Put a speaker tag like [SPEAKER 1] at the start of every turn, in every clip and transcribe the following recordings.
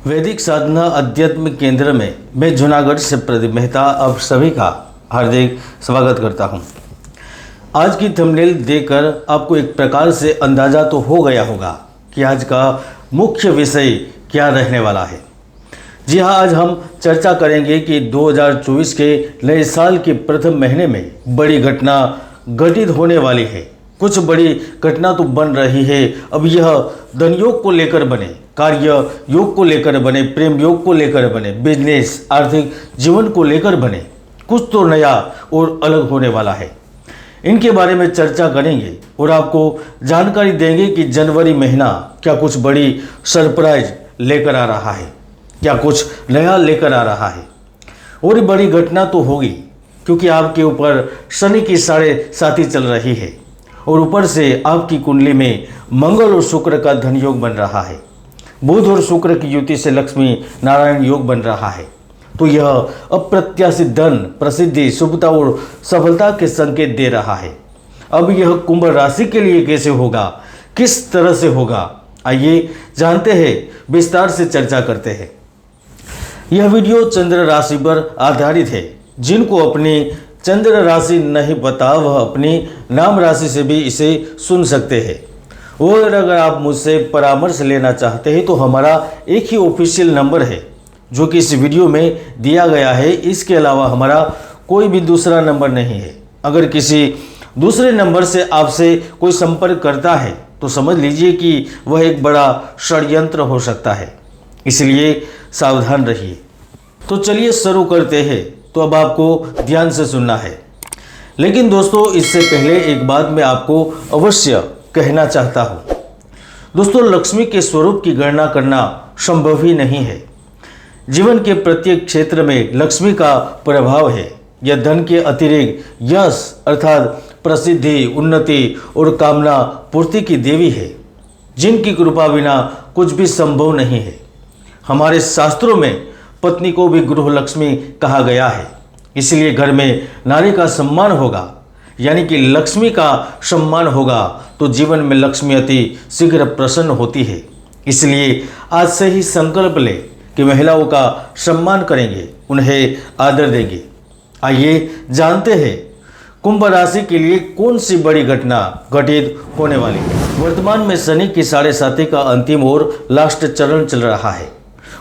[SPEAKER 1] वैदिक साधना अध्यात्म केंद्र में मैं जूनागढ़ से प्रदीप मेहता आप सभी का हार्दिक स्वागत करता हूं। आज की थंबनेल देखकर आपको एक प्रकार से अंदाज़ा तो हो गया होगा कि आज का मुख्य विषय क्या रहने वाला है। जी हाँ, आज हम चर्चा करेंगे कि 2024 के नए साल के प्रथम महीने में बड़ी घटना घटित होने वाली है। कुछ बड़ी घटना तो बन रही है। अब यह धन योग को लेकर बने, कार्य योग को लेकर बने, प्रेम योग को लेकर बने, बिजनेस आर्थिक जीवन को लेकर बने, कुछ तो नया और अलग होने वाला है। इनके बारे में चर्चा करेंगे और आपको जानकारी देंगे कि जनवरी महीना क्या कुछ बड़ी सरप्राइज लेकर आ रहा है, क्या कुछ नया लेकर आ रहा है। और बड़ी घटना तो होगी क्योंकि आपके ऊपर शनि की 7.5 चल रही है और ऊपर से आपकी कुंडली में मंगल और शुक्र का धन योग बन रहा है। बुध और शुक्र की युति से लक्ष्मी नारायण योग बन रहा है। तो यह अप्रत्याशित धन, प्रसिद्धि, शुभता और सफलता के संकेत दे रहा है। अब यह कुंभ राशि के लिए कैसे होगा, किस तरह से होगा, आइए जानते हैं, विस्तार से चर्चा करते हैं। यह वीडियो चंद्र राशि पर आधारित है। जिनको अपनी चंद्र राशि नहीं पता वह अपनी नाम राशि से भी इसे सुन सकते हैं। और अगर आप मुझसे परामर्श लेना चाहते हैं तो हमारा एक ही ऑफिशियल नंबर है जो कि इस वीडियो में दिया गया है। इसके अलावा हमारा कोई भी दूसरा नंबर नहीं है। अगर किसी दूसरे नंबर से आपसे कोई संपर्क करता है तो समझ लीजिए कि वह एक बड़ा षड्यंत्र हो सकता है, इसलिए सावधान रहिए। तो चलिए शुरू करते हैं। तो अब आपको ध्यान से सुनना है। लेकिन दोस्तों, इससे पहले एक बात मैं आपको अवश्य कहना चाहता हूँ। दोस्तों, लक्ष्मी के स्वरूप की गणना करना संभव ही नहीं है। जीवन के प्रत्येक क्षेत्र में लक्ष्मी का प्रभाव है। यह धन के अतिरिक्त यश अर्थात प्रसिद्धि, उन्नति और कामना पूर्ति की देवी है, जिनकी कृपा बिना कुछ भी संभव नहीं है। हमारे शास्त्रों में पत्नी को भी गृह लक्ष्मी कहा गया है। इसलिए घर में नारी का सम्मान होगा, यानी कि लक्ष्मी का सम्मान होगा तो जीवन में लक्ष्मी अति शीघ्र प्रसन्न होती है। इसलिए आज से ही संकल्प लें कि महिलाओं का सम्मान करेंगे, उन्हें आदर देंगे। आइए जानते हैं कुंभ राशि के लिए कौन सी बड़ी घटना घटित होने वाली है। वर्तमान में शनि की 7.5 का अंतिम और लास्ट चरण चल रहा है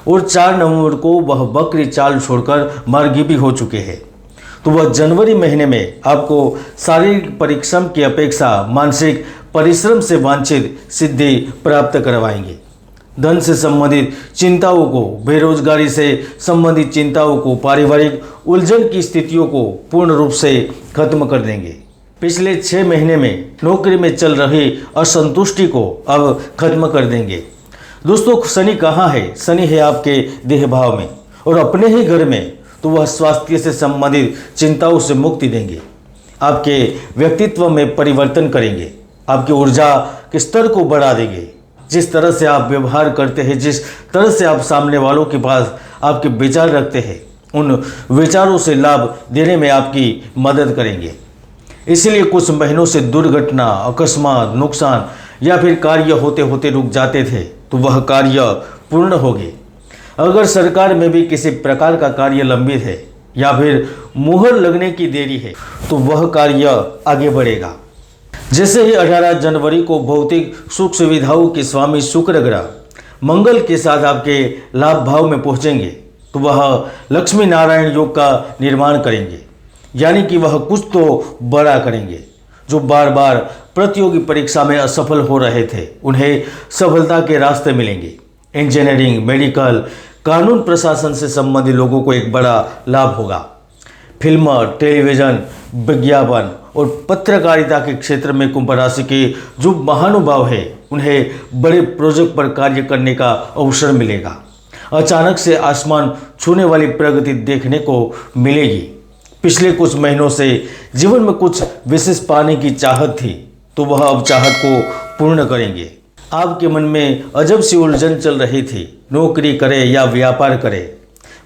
[SPEAKER 1] और 4 नवंबर को वह वक्री चाल छोड़कर मार्गी भी हो चुके हैं। तो वह जनवरी महीने में आपको शारीरिक परिश्रम की अपेक्षा मानसिक परिश्रम से वांछित सिद्धि प्राप्त करवाएंगे। धन से संबंधित चिंताओं को, बेरोजगारी से संबंधित चिंताओं को, पारिवारिक उलझन की स्थितियों को पूर्ण रूप से खत्म कर देंगे। पिछले 6 महीने में नौकरी में चल रही असंतुष्टि को अब खत्म कर देंगे। दोस्तों, शनि कहाँ है? शनि है आपके देह भाव में और अपने ही घर में। तो वह स्वास्थ्य से संबंधित चिंताओं से मुक्ति देंगे, आपके व्यक्तित्व में परिवर्तन करेंगे, आपकी ऊर्जा के स्तर को बढ़ा देंगे। जिस तरह से आप व्यवहार करते हैं, जिस तरह से आप सामने वालों के पास आपके विचार रखते हैं, उन विचारों से लाभ देने में आपकी मदद करेंगे। इसलिए कुछ महीनों से दुर्घटना, अकस्मात, नुकसान या फिर कार्य होते होते रुक जाते थे तो वह कार्य पूर्ण होगी। अगर सरकार में भी किसी प्रकार का कार्य लंबित है या फिर मुहर लगने की देरी है तो वह कार्य आगे बढ़ेगा। जैसे ही 18 जनवरी को भौतिक सुख सुविधाओं के स्वामी शुक्र ग्रह मंगल के साथ आपके लाभ भाव में पहुंचेंगे तो वह लक्ष्मी नारायण योग का निर्माण करेंगे, यानी कि वह कुछ तो बड़ा करेंगे। जो बार बार प्रतियोगी परीक्षा में असफल हो रहे थे उन्हें सफलता के रास्ते मिलेंगे। इंजीनियरिंग, मेडिकल, कानून प्रशासन से संबंधित लोगों को एक बड़ा लाभ होगा। फिल्म, टेलीविजन, विज्ञापन और पत्रकारिता के क्षेत्र में कुंभ राशि के जो महानुभाव है उन्हें बड़े प्रोजेक्ट पर कार्य करने का अवसर मिलेगा। अचानक से आसमान छूने वाली प्रगति देखने को मिलेगी। पिछले कुछ महीनों से जीवन में कुछ विशेष पाने की चाहत थी तो वह अब चाहत को पूर्ण करेंगे। आपके मन में अजब सी उलझन चल रही थी, नौकरी करे या व्यापार करे,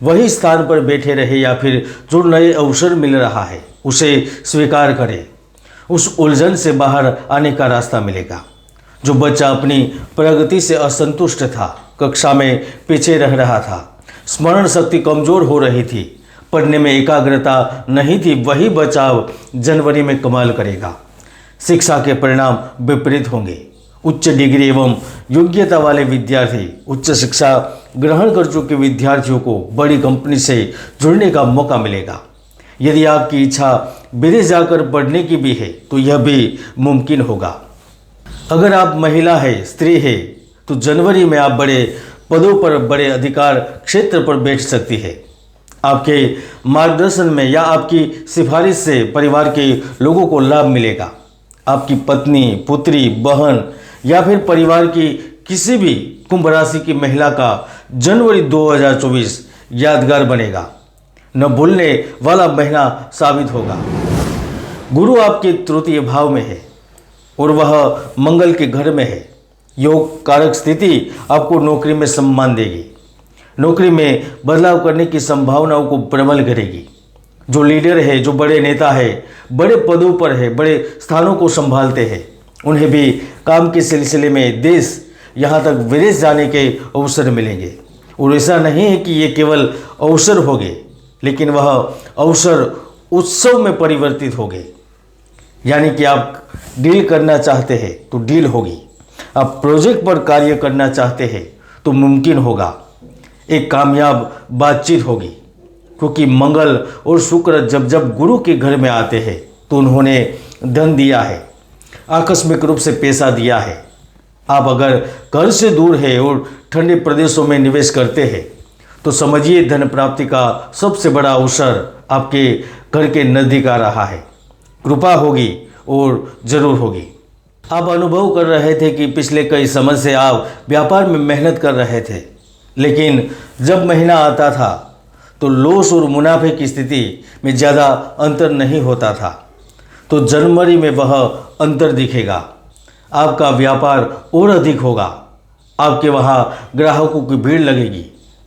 [SPEAKER 1] वही स्थान पर बैठे रहे या फिर जो नए अवसर मिल रहा है उसे स्वीकार करें। उस उलझन से बाहर आने का रास्ता मिलेगा। जो बच्चा अपनी प्रगति से असंतुष्ट था कक्षा में पीछे रह रहा था, स्मरण शक्ति कमज़ोर हो रही थी, पढ़ने में एकाग्रता नहीं थी, वही बचाव जनवरी में कमाल करेगा। शिक्षा के परिणाम विपरीत होंगे। उच्च डिग्री एवं योग्यता वाले विद्यार्थी, उच्च शिक्षा ग्रहण कर चुके विद्यार्थियों को बड़ी कंपनी से जुड़ने का मौका मिलेगा। यदि आपकी इच्छा विदेश जाकर पढ़ने की भी है तो यह भी मुमकिन होगा। अगर आप महिला है, स्त्री है, तो जनवरी में आप बड़े पदों पर, बड़े अधिकार क्षेत्र पर बैठ सकती है। आपके मार्गदर्शन में या आपकी सिफारिश से परिवार के लोगों को लाभ मिलेगा। आपकी पत्नी, पुत्री, बहन या फिर परिवार की किसी भी कुंभ राशि की महिला का जनवरी 2024 यादगार बनेगा, न भूलने वाला महीना साबित होगा। गुरु आपके तृतीय भाव में है और वह मंगल के घर में है। योग कारक स्थिति आपको नौकरी में सम्मान देगी। नौकरी में बदलाव करने की संभावनाओं को प्रबल करेगी। जो लीडर है, जो बड़े नेता है, बड़े पदों पर है, बड़े स्थानों को संभालते हैं, उन्हें भी काम के सिलसिले में देश, यहाँ तक विदेश जाने के अवसर मिलेंगे। और ऐसा नहीं है कि ये केवल अवसर होंगे, लेकिन वह अवसर उत्सव में परिवर्तित होंगे। यानी कि आप डील करना चाहते हैं तो डील होगी, आप प्रोजेक्ट पर कार्य करना चाहते हैं तो मुमकिन होगा, एक कामयाब बातचीत होगी। क्योंकि मंगल और शुक्र जब जब गुरु के घर में आते हैं तो उन्होंने धन दिया है, आकस्मिक रूप से पैसा दिया है। आप अगर घर से दूर है और ठंडे प्रदेशों में निवेश करते हैं तो समझिए धन प्राप्ति का सबसे बड़ा अवसर आपके घर के नज़दीक आ रहा है। कृपा होगी और ज़रूर होगी। आप अनुभव कर रहे थे कि पिछले कई समय से आप व्यापार में मेहनत कर रहे थे, लेकिन जब महीना आता था तो लॉस और मुनाफे की स्थिति में ज़्यादा अंतर नहीं होता था। तो जनवरी में वह अंतर दिखेगा। आपका व्यापार और अधिक होगा। आपके वहाँ ग्राहकों की भीड़ लगेगी।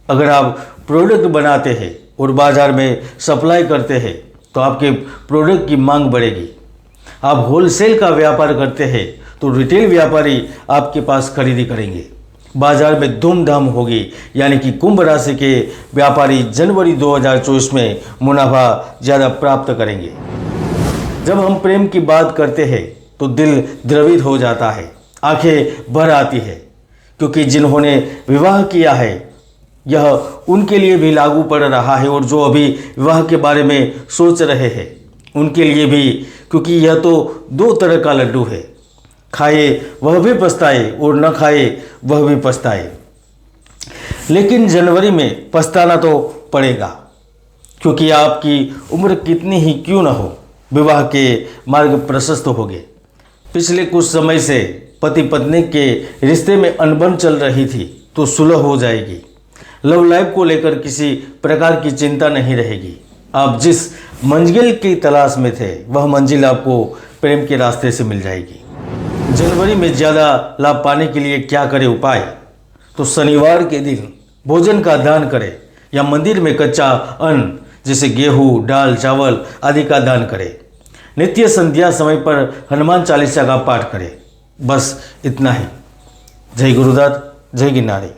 [SPEAKER 1] अगर आप प्रोडक्ट बनाते हैं और बाज़ार में सप्लाई करते हैं तो आपके प्रोडक्ट की मांग बढ़ेगी। आप होलसेल का व्यापार करते हैं तो रिटेल व्यापारी आपके पास खरीदी करेंगे। बाजार में धूमधाम होगी। यानी कि कुंभ राशि के व्यापारी जनवरी 2024 में मुनाफा ज़्यादा प्राप्त करेंगे। जब हम प्रेम की बात करते हैं तो दिल द्रवित हो जाता है, आंखें भर आती है, क्योंकि जिन्होंने विवाह किया है यह उनके लिए भी लागू पड़ रहा है, और जो अभी विवाह के बारे में सोच रहे हैं उनके लिए भी, क्योंकि यह तो दो तरह का लड्डू है, खाए वह भी पछताए और न खाए वह भी पछताए। लेकिन जनवरी में पछताना तो पड़ेगा, क्योंकि आपकी उम्र कितनी ही क्यों न हो, विवाह के मार्ग प्रशस्त होंगे। पिछले कुछ समय से पति पत्नी के रिश्ते में अनबन चल रही थी तो सुलह हो जाएगी। लव लाइफ को लेकर किसी प्रकार की चिंता नहीं रहेगी। आप जिस मंजिल की तलाश में थे वह मंजिल आपको प्रेम के रास्ते से मिल जाएगी। जनवरी में ज़्यादा लाभ पाने के लिए क्या करें उपाय? तो शनिवार के दिन भोजन का दान करें या मंदिर में कच्चा अन्न जैसे गेहूँ, दाल, चावल आदि का दान करें। नित्य संध्या समय पर हनुमान चालीसा का पाठ करें। बस इतना ही। जय गुरुदत्त, जय गिरनारी।